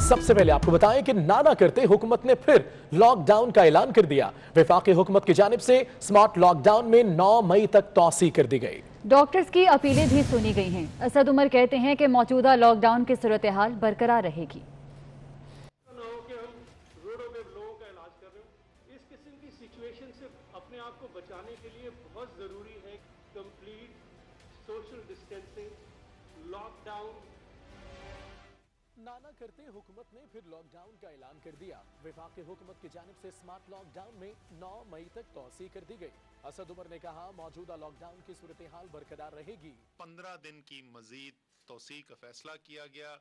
सबसे पहले आपको बताएं कि ना करते हुकूमत ने फिर लॉकडाउन का ऐलान कर दिया। वफाकी हुकूमत की जानिब से स्मार्ट लॉकडाउन में 9 मई तक तौसी कर दी गई। डॉक्टर्स की अपीलें भी सुनी गई हैं। असद उमर कहते हैं कि मौजूदा लॉकडाउन की सूरत हाल बरकरार रहेगी। इस किस्म की सिचुएशन से अपने आप को बचाने के लिए बहुत ज़रूरी है कंप्लीट सोशल डिस्टेंसिंग, लॉकडाउन। ना करते हुकूमत ने फिर लॉकडाउन का ऐलान कर दिया। वफाकी हुकूमत की जानिब से स्मार्ट लॉकडाउन में 9 मई तक तौसी कर दी गई। असद उमर ने कहा मौजूदा लॉकडाउन की सूरत हाल बरकरार रहेगी। 15 दिन की मजीद तौसी का फैसला किया गया,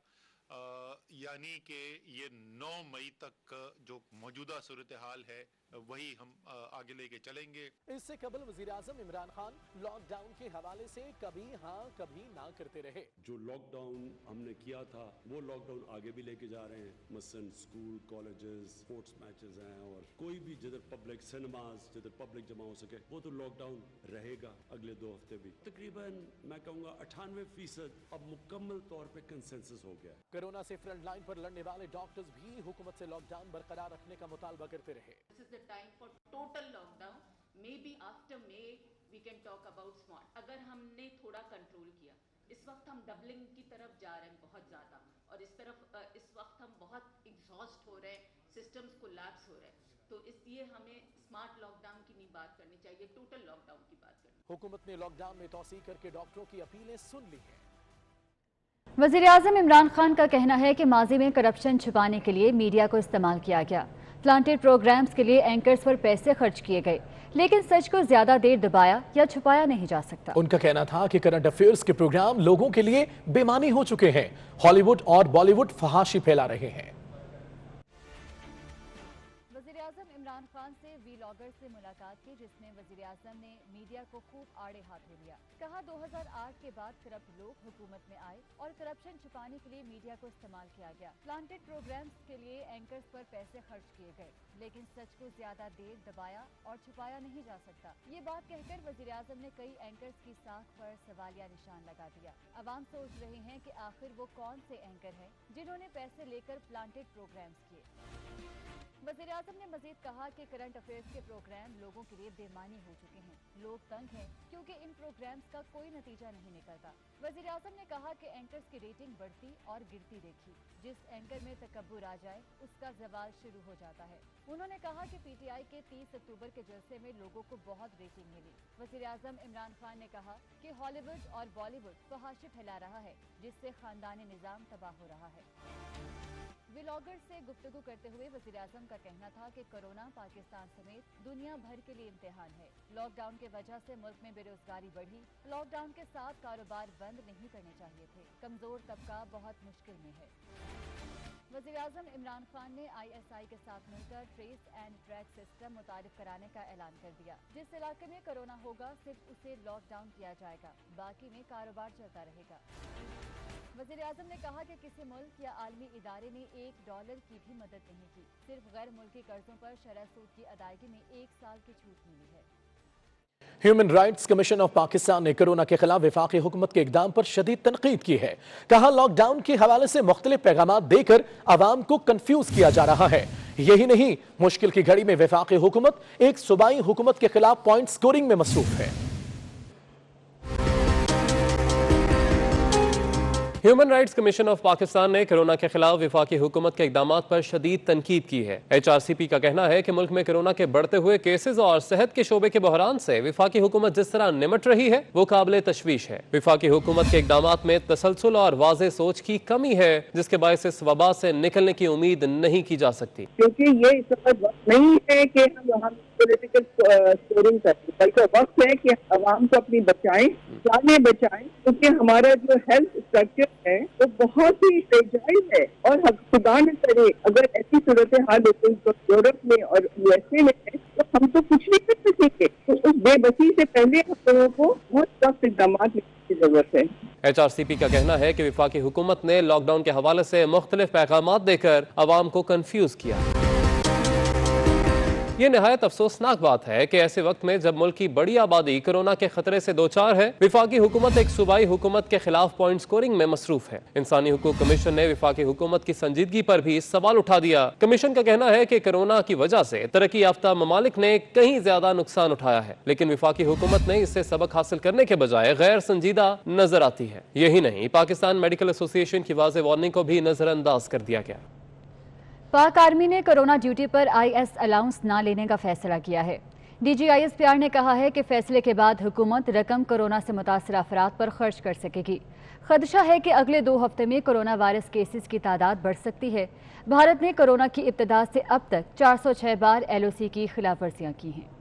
यानी कि ये 9 मई तक जो मौजूदा सूरत हाल है वही हम आगे लेके चलेंगे। इससे कबल वजीर आजम इमरान खान लॉकडाउन के हवाले से कभी हाँ कभी ना करते रहे। जो लॉकडाउन हमने किया था वो लॉकडाउन आगे भी लेके जा रहे हैं। मसलन स्कूल, कॉलेजेस, स्पोर्ट्स मैचेस हैं और कोई भी जिधर पब्लिक, सिनेमाज जिधर पब्लिक जमा हो सके वो तो लॉकडाउन रहेगा अगले 2 हफ्ते भी। तकरीबन मैं कहूँगा 98% अब मुकम्मल तौर पे कंसेंसस हो गया। कोरोना से फ्रंट लाइन पर लड़ने वाले डॉक्टर्स भी हुकूमत से लॉकडाउन बरकरार रखने का मुतालबा करते रहे। This is the time for total lockdown. Maybe after May we can talk about smart. अगर हमने थोड़ा कंट्रोल किया, इस वक्त हम डबलिंग की तरफ जा रहे हैं बहुत ज़्यादा, और इस वक्त हम बहुत एग्जॉस्ट हो रहे हैं, सिस्टम्स कोलैप्स हो रहे हैं, तो इसलिए हमें स्मार्ट लॉकडाउन की नहीं बात करनी चाहिए, टोटल लॉकडाउन की बात करनी। हुकूमत ने लॉकडाउन में तौसी करके डॉक्टरों की अपीलें सुन ली हैं। वज़ीर आज़म इमरान खान का कहना है कि माजी में करप्शन छुपाने के लिए मीडिया को इस्तेमाल किया गया। प्लांटेड प्रोग्राम्स के लिए एंकर्स पर पैसे खर्च किए गए, लेकिन सच को ज्यादा देर दबाया या छुपाया नहीं जा सकता। उनका कहना था कि करंट अफेयर्स के प्रोग्राम लोगों के लिए बेमानी हो चुके हैं। हॉलीवुड और बॉलीवुड फहाशी फैला रहे हैं। वज़ीर आज़म इमरान खान से वीलॉगर से मुलाकात की, जिसमें वज़ीर आज़म ने मीडिया को खूब आड़े हाथों लिया। कहा 2008 के बाद करप्ट लोग हुकूमत में आए और करप्शन छुपाने के लिए मीडिया को इस्तेमाल किया गया। प्लांटेड प्रोग्राम्स के लिए एंकर्स पर पैसे खर्च किए गए, लेकिन सच को ज्यादा देर दबाया और छुपाया नहीं जा सकता। ये बात कहकर वज़ीर आज़म ने कई एंकर्स की साख पर सवालिया निशान लगा दिया। अवाम सोच रहे हैं कि आखिर वो कौन से एंकर हैं जिन्होंने पैसे लेकर प्लांटेड प्रोग्राम्स किए। वज़ीर आज़म ने मजीद कहा कि करंट अफेयर्स के प्रोग्राम लोगों के लिए बेमानी हो चुके हैं। लोग तंग हैं क्योंकि इन प्रोग्राम्स का कोई नतीजा नहीं निकलता। वज़ीर आज़म ने कहा कि एंकर्स की रेटिंग बढ़ती और गिरती देखी। जिस एंकर में तकब्बुर आ जाए उसका ज़वाल शुरू हो जाता है। उन्होंने कहा कि PTI के 30 अक्टूबर के जलसे में लोगों को बहुत रेटिंग मिली। वज़ीर आज़म इमरान खान ने कहा कि हॉलीवुड और बॉलीवुड फहाशी फैला रहा है, जिससे खानदानी निज़ाम तबाह हो रहा है। व्लॉगर से गुफ्तगू करते हुए वज़ीर आज़म का कहना था कि कोरोना पाकिस्तान समेत दुनिया भर के लिए इम्तिहान है। लॉकडाउन की वजह से मुल्क में बेरोजगारी बढ़ी। लॉकडाउन के साथ कारोबार बंद नहीं करने चाहिए थे। कमजोर तबका बहुत मुश्किल में है। वज़ीर आज़म इमरान खान ने ISI के साथ मिलकर ट्रेस एंड ट्रैक सिस्टम मुतारिफ कराने का ऐलान कर दिया। जिस इलाके में कोरोना होगा सिर्फ उसे लॉकडाउन किया जाएगा, बाकी में कारोबार चलता रहेगा। वज़ीर आज़म ने कहा कि किसी मुल्क या आलमी इदारे ने $1 की भी मदद नहीं की। सिर्फ गैर मुल्की कर्जों पर शरह सूद की अदायगी में 1 साल की छूट मिली है। Human rights commission of Pakistan ने कोरोना के खिलाफ वफाकी हुकूमत के इकदाम पर शदीद तनकीद की है। कहा लॉकडाउन के हवाले से मुख्तलिफ पैगाम देकर आवाम को कंफ्यूज किया जा रहा है। यही नहीं, मुश्किल की घड़ी में वफाकी हुकूमत एक सूबाई हुकूमत के खिलाफ पॉइंट स्कोरिंग में मसरूफ है। Human rights commission of Pakistan ने कोरोना के खिलाफ वफाकी हुकूमत के इकदाम पर शदीद तनकीद की है। HRCP का कहना है कि मुल्क में कोरोना के बढ़ते हुए केसेज और सेहत के शोबे के बहरान से वफाकी हुकूमत जिस तरह निमट रही है वो काबिल तशवीश है। वफाकी हुकूमत के इकदाम में तसलसल और वाज़ेह सोच की कमी है, जिसके बायस इस वबा से निकलने की उम्मीद नहीं की जा सकती। क्योंकि ये इस वक्त नहीं है कि हम पॉलिटिकल स्कोरिंग करें, बल्कि वक्त है कि आवाम को अपनी बचाएं, जाने बचाएं, क्योंकि हमारा जो हेल्थ स्ट्रक्चर है वो बहुत ही फ्रेजाइल है। और खुदा न करे अगर ऐसी सूरत हाल होती तो यूरोप में और USA में है तो हम तो कुछ नहीं कर सकेंगे। तो उस बेबसी से पहले हम लोगों को बहुत सख्त इक़दाम लेने की जरूरत है। HRCP का कहना है कि वफाकी हुकूमत ने लॉकडाउन के हवाले से मुख्तलिफ पैगाम देकर आवाम को कंफ्यूज किया। ये निहायत अफसोसनाक बात है कि ऐसे वक्त में जब मुल्क की बड़ी आबादी कोरोना के खतरे से दो चार है, विफाकी हुकूमत एक सूबाई हुकूमत के खिलाफ पॉइंट स्कोरिंग में मसरूफ है। इंसानी हुकूक कमीशन ने विफाकी हुकूमत की संजीदगी पर भी सवाल उठा दिया। कमीशन का कहना है कि कोरोना की वजह से तरक्की याफ्ता ममालिक ने कहीं ज्यादा नुकसान उठाया है, लेकिन विफाकी हुकूमत ने इससे सबक हासिल करने के बजाय गैर संजीदा नजर आती है। यही नहीं, पाकिस्तान मेडिकल एसोसिएशन की वाज़ेह वार्निंग को भी नजरअंदाज कर दिया गया। पाक आर्मी ने कोरोना ड्यूटी पर IS अलाउंस ना लेने का फैसला किया है। DG ISPR ने कहा है कि फैसले के बाद हुकूमत रकम कोरोना से मुतासर अफराद पर खर्च कर सकेगी। खदशा है कि अगले 2 हफ्ते में कोरोना वायरस केसेस की तादाद बढ़ सकती है। भारत ने कोरोना की इब्तिदा से अब तक 406 बार LOC की खिलाफ वर्जियाँ की हैं।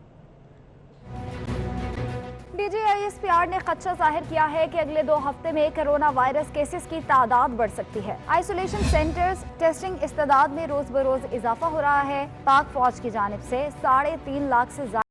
DG ISPR ने खदशा जाहिर किया है कि अगले 2 हफ्ते में कोरोना वायरस केसेस की तादाद बढ़ सकती है। आइसोलेशन सेंटर्स, टेस्टिंग इस्तेदाद में रोज बरोज इजाफा हो रहा है। पाक फौज की जानिब से 3.5 लाख से ज्यादा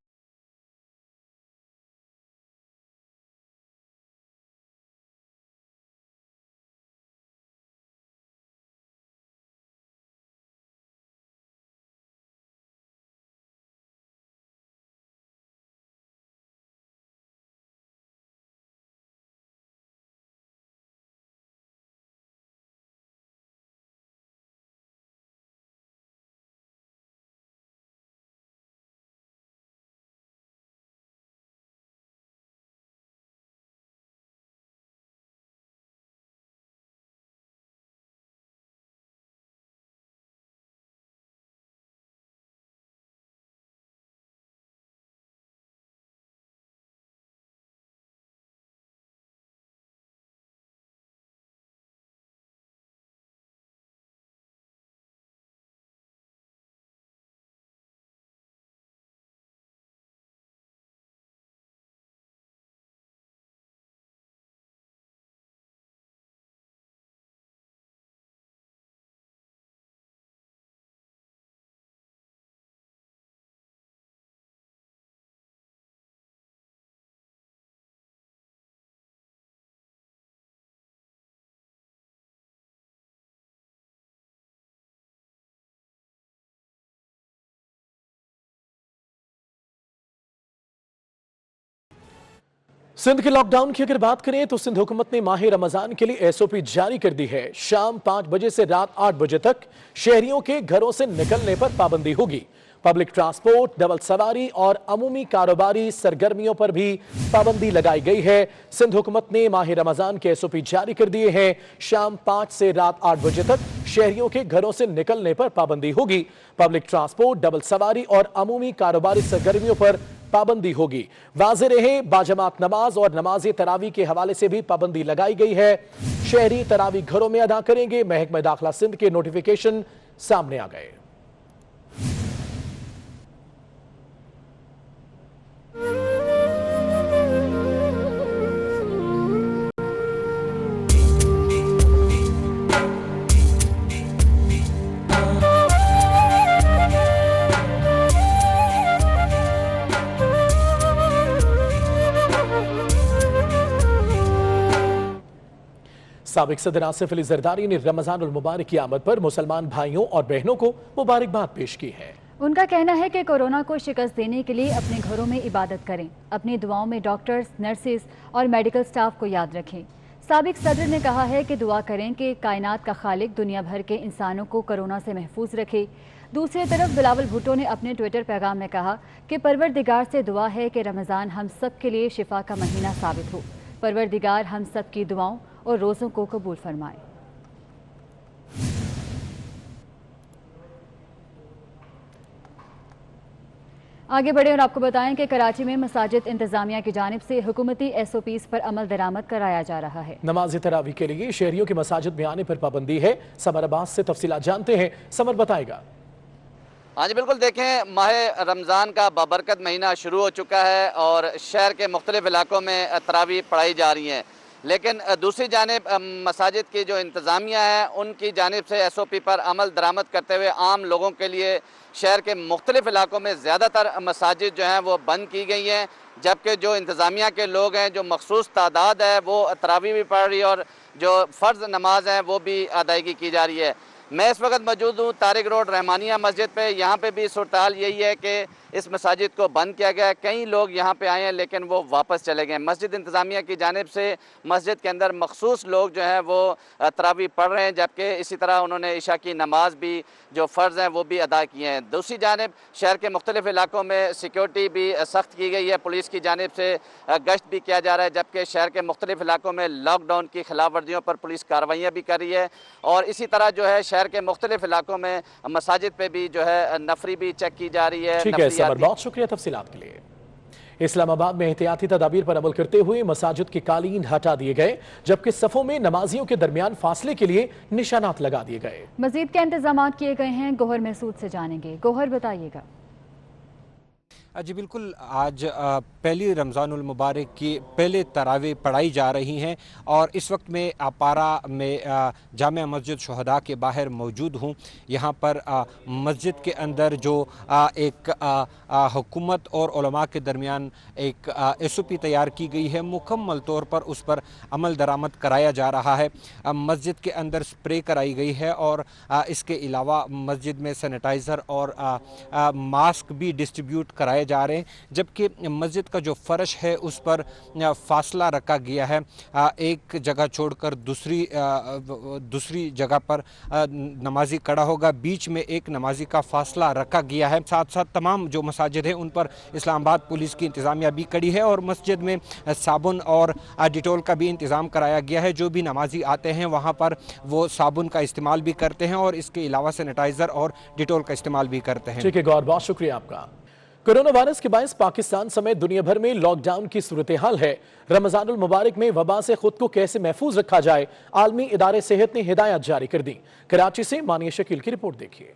सिंध के लॉकडाउन की अगर बात करें तो सिंध हुकूमत ने माह रमजान के लिए SOP जारी कर दी है। शाम 5 बजे से रात 8 बजे तक शहरियों के घरों से निकलने पर पाबंदी होगी। पब्लिक ट्रांसपोर्ट, डबल सवारी और अमूमी कारोबारी सरगर्मियों पर भी पाबंदी लगाई गई है। सिंध हुकूमत ने माह रमजान के SOP जारी कर दिए हैं। शाम 5 से रात 8 बजे तक शहरियों के घरों से निकलने पर पाबंदी होगी। पब्लिक ट्रांसपोर्ट, डबल सवारी और अमूमी कारोबारी सरगर्मियों पर पाबंदी होगी। वाज़े रहे, बाजमात नमाज और नमाज तरावी के हवाले से भी पाबंदी लगाई गई है। शहरी तरावी घरों में अदा करेंगे। महकमा दाखिला सिंध के नोटिफिकेशन सामने आ गए। साबिक सदर आसिफ अली जरदारी ने रमजानुल मुबारक की आमद पर मुसलमान भाइयों और बहनों को मुबारकबाद पेश की है। उनका कहना है कि कोरोना को शिकस्त देने के लिए अपने घरों में इबादत करें। अपनी दुआओं में डॉक्टर्स, नर्सेज और मेडिकल स्टाफ को याद रखें। साबिक सदर ने कहा है कि दुआ करें कि कायनात का खालिक दुनिया भर के इंसानों को कोरोना से महफूज रखे। दूसरी तरफ बिलावल भुट्टो ने अपने ट्विटर पैगाम में कहा कि परवरदिगार से दुआ है कि रमज़ान हम सब के लिए शिफा का महीना साबित हो। परवरदिगार हम सब की दुआओं और रोज़ों को कबूल फरमाए। आगे बढ़े और आपको बताएं कि कराची में मसाजिद इंतजामिया की जानिब से हुकूमती SOPs पर अमल दरामद कराया जा रहा है। नमाज तरावी के लिए शहरियों की मसाजिद में आने पर पाबंदी है। समर अब्बास से तफसीलात जानते हैं। समर बताएगा। हाँ जी बिल्कुल, देखें माह रमज़ान का बाबरकत महीना शुरू हो चुका है और शहर के मुख्तलिफ इलाकों में तरावी पढ़ाई जा रही हैं, लेकिन दूसरी जानिब मसाजिद की जो इंतज़ामिया है उनकी जानिब से SOP पर अमल दरामद करते हुए आम लोगों के लिए शहर के मुख्तलिफ इलाकों में ज़्यादातर मसाजिद जो हैं वो बंद की गई हैं, जबकि जो इंतज़ामिया के लोग हैं, जो मखसूस तादाद है वो तरावी भी पढ़ रही है और जो फ़र्ज़ नमाज है वो भी अदायगी की जा रही है। मैं इस वक्त मौजूद हूँ तारिक रोड रहमानिया मस्जिद पे। यहाँ पे भी सूरत-ए-हाल यही है कि इस मसाजिद को बंद किया गया है। कई लोग यहाँ पे आए हैं लेकिन वो वापस चले गए। मस्जिद इंतज़ामिया की जानिब से मस्जिद के अंदर मखसूस लोग जो हैं वो तरावी पढ़ रहे हैं, जबकि इसी तरह उन्होंने इशा की नमाज भी जो फ़र्ज़ हैं वो भी अदा किए हैं। दूसरी जानिब शहर के मुख्तलिफ़ इलाकों में सिक्योरिटी भी सख्त की गई है, पुलिस की जानिब से गश्त भी किया जा रहा है, जबकि शहर के मुख्तलिफ़ इलाकों में लॉकडाउन की खिलाफ वर्जियों पर पुलिस कार्रवाइयाँ भी कर रही है। और इसी तरह जो है शहर के मुख्तलिफ़ इलाकों में मसाजिद पे भी जो है नफरी भी चेक की जा रही है। ठीक है समर, बहुत शुक्रिया तफसीलात के लिए। इस्लामाबाद में एहतियाती तदाबीर पर अमल करते हुए मसाजिद के कालीन हटा दिए गए, जबकि सफों में नमाजियों के दरमियान फासले के लिए निशानात लगा दिए गए। मजीद क्या इंतजाम किए गए हैं, गोहर महसूद से जानेंगे। गोहर बताइएगा। जी बिल्कुल, आज पहली रमज़ानुल मुबारक की पहले तरावी पढ़ाई जा रही हैं और इस वक्त मैं आपारा में जामिया मस्जिद शुहदा के बाहर मौजूद हूँ। यहाँ पर मस्जिद के अंदर जो एक हुकूमत और उलमा के दरमियान एक SOP तैयार की गई है, मुकम्मल तौर पर उस पर अमल दरामद कराया जा रहा है। मस्जिद के अंदर स्प्रे कराई गई है और इसके अलावा मस्जिद में सैनिटाइज़र और मास्क भी डिस्ट्रीब्यूट कराए जा रहे हैं, जबकि मस्जिद का जो फर्श है उस पर फासला रखा गया है। एक जगह छोड़कर दूसरी जगह पर नमाजी खड़ा होगा, बीच में एक नमाजी का फासला रखा गया है। साथ साथ तमाम जो मसाजिद हैं उन पर इस्लामाबाद पुलिस की इंतज़ामिया भी खड़ी है और मस्जिद में साबुन और डिटोल का भी इंतज़ाम कराया गया है। जो भी नमाजी आते हैं वहाँ पर वो साबुन का इस्तेमाल भी करते हैं और इसके अलावा सैनिटाइज़र और डिटोल का इस्तेमाल भी करते हैं। ठीक है गौर, बहुत शुक्रिया आपका। कोरोना वायरस के बायस पाकिस्तान समेत दुनिया भर में लॉकडाउन की सूरत हाल है। रमजानुल मुबारक में वबा से खुद को कैसे महफूज रखा जाए, आलमी इदारे सेहत ने हिदायत जारी कर दी। कराची से मानिया शकील की रिपोर्ट देखिए।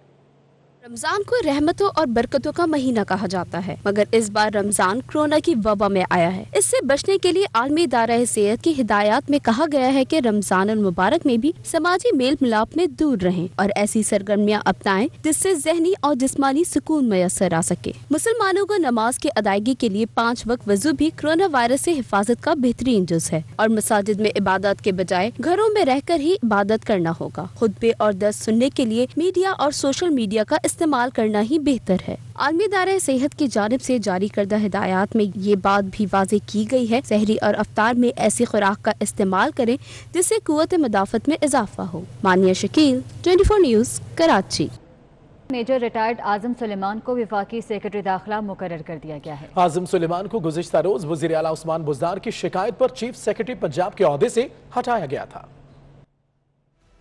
रमजान को रहमतों और बरकतों का महीना कहा जाता है, मगर इस बार रमजान कोरोना की वबा में आया है। इससे बचने के लिए आलमी इदारा सेहत की हिदायत में कहा गया है कि रमजान मुबारक में भी समाजी मेल मिलाप में दूर रहें और ऐसी सरगर्मियां अपनाएं जिससे जहनी और जिस्मानी सुकून मैसर आ सके। मुसलमानों को नमाज की अदायगी के लिए 5 वक्त वजू भी कोरोना वायरस से हिफाजत का बेहतरीन जुज़ है और मसाजिद में इबादत के बजाय घरों में रहकर ही इबादत करना होगा। खुतबे और दर्स सुनने के लिए मीडिया और सोशल मीडिया का इस्तेमाल करना ही बेहतर है। आलमी इदारा सेहत की जानिब से जारी करदा हिदायत में ये बात भी वाज़ेह की गई है, सहरी और अफ्तार में ऐसी खुराक का इस्तेमाल करें जिससे कुव्वत मदाफत में इजाफा हो। Maniya Shakeel, 24 news, Karachi. Major retired Azam Suleman को वफाकी सेक्रेटरी दाखिला मुकर्रर कर दिया गया है। आजम सुलेमान को गुज़िश्ता रोज वज़ीर आला उस्मान बुज़दार की शिकायत पर चीफ सेक्रेटरी पंजाब के ओहदे से हटाया गया था।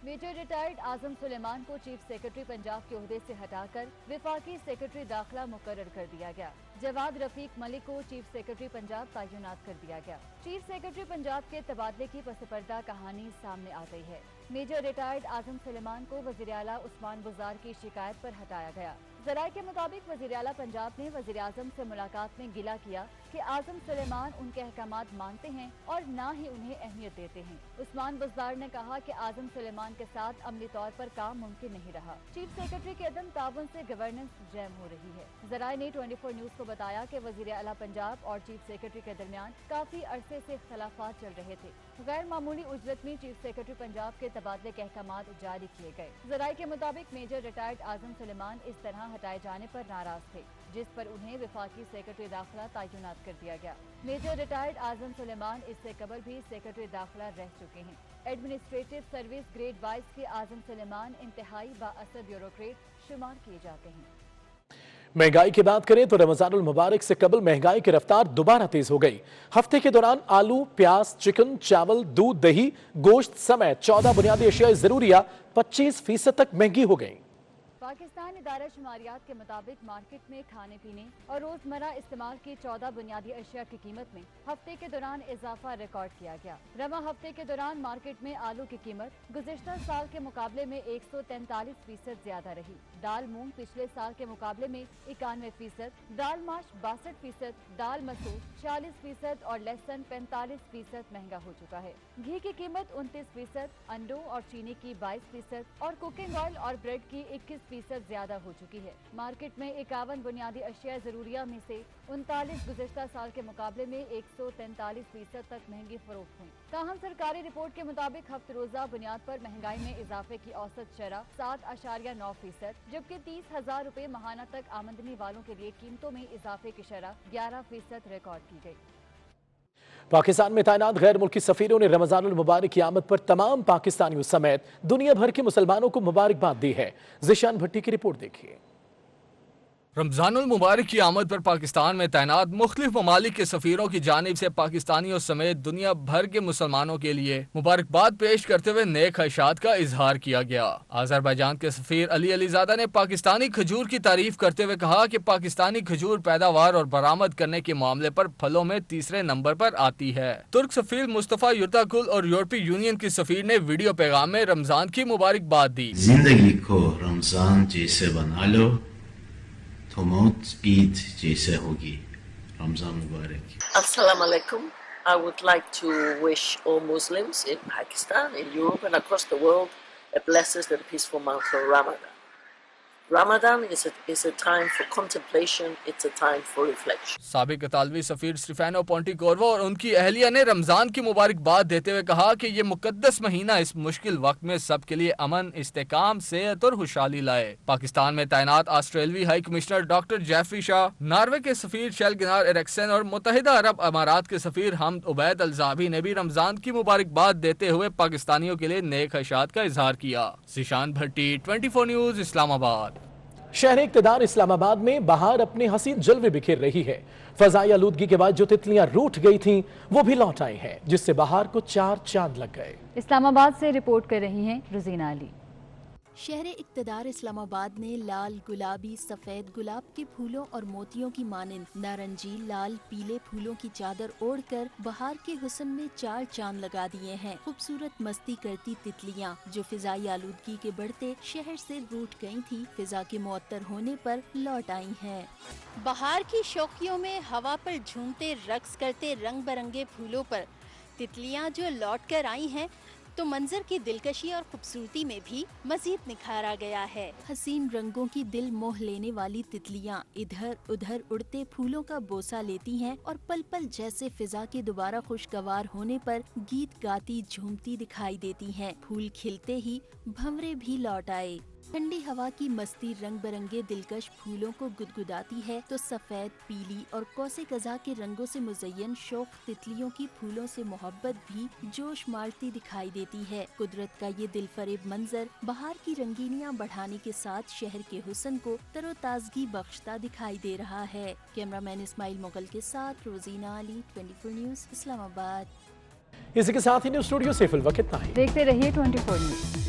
मेजर रिटायर्ड आजम सुलेमान को चीफ सेक्रेटरी पंजाब के ओहदे से हटाकर वफाकी सेक्रेटरी दाखिला मुकर्रर कर दिया गया। जवाद रफीक मलिक को चीफ सेक्रेटरी पंजाब तैनात कर दिया गया। चीफ सेक्रेटरी पंजाब के तबादले की पसपर्दा कहानी सामने आ गई है। मेजर रिटायर्ड आजम सुलेमान को वज़ीर आला उस्मान बुज़दार की शिकायत पर हटाया गया। ज़राए के मुताबिक वज़ीर आला पंजाब ने वज़ीर आज़म से मुलाकात में गिला किया कि आजम सुलेमान उनके अहकामात मानते हैं और ना ही उन्हें अहमियत देते हैं। उस्मान बुज़दार ने कहा कि आजम सुलेमान के साथ अमली तौर पर काम मुमकिन नहीं रहा। चीफ सेक्रेटरी के अदम ताउन से गवर्नेंस जैम हो रही है। ज़राए ने 24 न्यूज़ को बताया कि वज़ीर आला पंजाब और चीफ सेक्रेटरी के दरमियान काफी अरसे से इख्तलाफात चल रहे थे। गैर मामूली उजरत में चीफ सेक्रेटरी पंजाब के तबादले के अहकामात जारी किए गए। ज़राए के मुताबिक मेजर रिटायर्ड आजम सुलेमान इस तरह हटाए जाने पर नाराज थे, जिस पर उन्हें वफाकी सेक्रेटरी दाखिला तैनात कर दिया गया। मेजर रिटायर्ड आजम सुलेमान इससे कबल भी सेक्रेटरी दाखिला रह चुके हैं। एडमिनिस्ट्रेटिव सर्विस ग्रेड 22 के आजम सुलेमान इंतहाई बाअसर ब्यूरोक्रेट शुमार किए जाते हैं। महंगाई की बात करें तो रमजानुल मुबारक से कबल महंगाई की रफ्तार दोबारा तेज हो गई। हफ्ते के दौरान आलू, प्याज, चिकन, चावल, दूध, दही, गोश्त समेत 14 बुनियादी अशिया जरूरिया 25% तक महंगी हो गई। पाकिस्तान इदारा शुमारियात के मुताबिक मार्केट में खाने पीने और रोजमर्रा इस्तेमाल की 14 बुनियादी अशिया की कीमत में हफ्ते के दौरान इजाफा रिकॉर्ड किया गया। रवा हफ्ते के दौरान मार्केट में आलू की कीमत गुज़िश्ता साल के मुकाबले में 143% ज्यादा रही। दाल मूंग पिछले साल के मुकाबले में 91%, दाल माश 62%, दाल मसूर 46% और लहसुन 45% महंगा हो चुका है। घी की कीमत 29%, अंडों और चीनी की 22% और कुकिंग ऑयल और ब्रेड की 21% 30% ज्यादा हो चुकी है। मार्केट में 51 बुनियादी अशिया जरूरिया में से 39 गुज़िश्ता साल के मुकाबले में 143% तक महंगी फरोख्त हुई। ताहम सरकारी रिपोर्ट के मुताबिक हफ्ते रोजा बुनियाद पर महंगाई में इजाफे की औसत शरह 7.9%, जबकि 30,000 रुपए माहाना तक आमदनी वालों के लिए कीमतों में इजाफे की शरह 11% रिकॉर्ड की गई। पाकिस्तान में तैनात गैर मुल्की सफीरों ने रमजानुल मुबारक की आमद पर तमाम पाकिस्तानियों समेत दुनिया भर के मुसलमानों को मुबारकबाद दी है। जिशान भट्टी की रिपोर्ट देखिए। रमजानुल मुबारक की आमद पर पाकिस्तान में तैनात मुख्तलिफ ममालिक के सफीरों की जानिब से पाकिस्तानियों समेत दुनिया भर के मुसलमानों के लिए मुबारकबाद पेश करते हुए नेक ख्वाहिशात का इजहार किया गया। अजरबैजान के सफीर अली अलीजादा ने पाकिस्तानी खजूर की तारीफ करते हुए कहा कि पाकिस्तानी खजूर पैदावार और बरामद करने के मामले पर फलों में तीसरे नंबर पर आती है। तुर्क सफीर मुस्तफा युर्ताकुल और यूरोपीय यूनियन की सफीर ने वीडियो पैगाम में रमजान की मुबारकबाद दी। जिंदगी को रमजान जैसे बना लो तो मौत ईद जैसे होगी। रमजान मुबारक। Assalamu alaikum. I would like to wish all Muslims in Pakistan, in Europe and across the world a blessed and peaceful month of Ramadan. Ramadan is a time for contemplation, it's a time for reflection. साबिक इतालवी सफीर Stefano पोंटिकोर्वो और उनकी अहलिया ने रमजान की मुबारकबाद देते हुए कहा कि ये मुकद्दस महीना इस मुश्किल वक्त में सबके लिए अमन, इस्तेकाम, सेहत और खुशहाली लाए। पाकिस्तान में तैनात ऑस्ट्रेलवी high commissioner doctor Geoffrey Shaw, Norway के सफीर शेलगिनार एरिक्सन और मुत्तहिदा अरब अमारात के सफीर हमद उबैद अल-ज़ाबी ने भी रमजान की मुबारकबाद देते हुए पाकिस्तानियों के लिए नेक ख्वाहिशात का इजहार किया। जिशान भट्टी, 24 न्यूज, इस्लामाबाद। शहर इक़्तिदार इस्लामाबाद में बहार अपने हसीन जलवे बिखेर रही है। फजाई आलूदगी के बाद जो तितलियां रूठ गई थीं, वो भी लौट आई हैं, जिससे बहार को 4 चांद लग गए। इस्लामाबाद से रिपोर्ट कर रही हैं रुजीना अली। शहर इक़्तिदार इस्लामाबाद ने लाल, गुलाबी, सफ़ेद गुलाब के फूलों और मोतियों की मानिंद नारंगी, लाल, पीले फूलों की चादर ओढ़कर बहार के हुस्न में 4 चांद लगा दिए हैं। खूबसूरत मस्ती करती तितलियां जो फिजाई आलूदगी के बढ़ते शहर से रूठ गई थी, फिजा के मुअत्तर होने पर लौट आई हैं। बहार की शौकियों में हवा पर झूमते रक्स करते रंग बिरंगे फूलों पर तितलियां जो लौट कर आई हैं, तो मंजर की दिलकशी और खूबसूरती में भी मजीद निखार आ गया है। हसीन रंगों की दिल मोह लेने वाली तितलियां इधर उधर उड़ते फूलों का बोसा लेती हैं और पल पल जैसे फिजा के दोबारा खुशगवार होने पर गीत गाती झूमती दिखाई देती हैं। फूल खिलते ही भंवरे भी लौट आए। ठंडी हवा की मस्ती रंग बिरंगे दिलकश फूलों को गुदगुदाती है, तो सफेद, पीली और कौसे कज़ा के रंगों से मुज़य्यन शौक तितलियों की फूलों से मोहब्बत भी जोश मारती दिखाई देती है। कुदरत का ये दिलफरेब मंजर बहार की रंगीनियां बढ़ाने के साथ शहर के हुस्न को तरोताजगी बख्शता दिखाई दे रहा है। कैमरामैन इस्माइल मुगल के साथ रोजीना अली, 24 न्यूज, इस्लामाबाद। इसी के साथ ही न्यूज स्टूडियो से फिल वक्त इतना ही। देखते रहिए 24 न्यूज।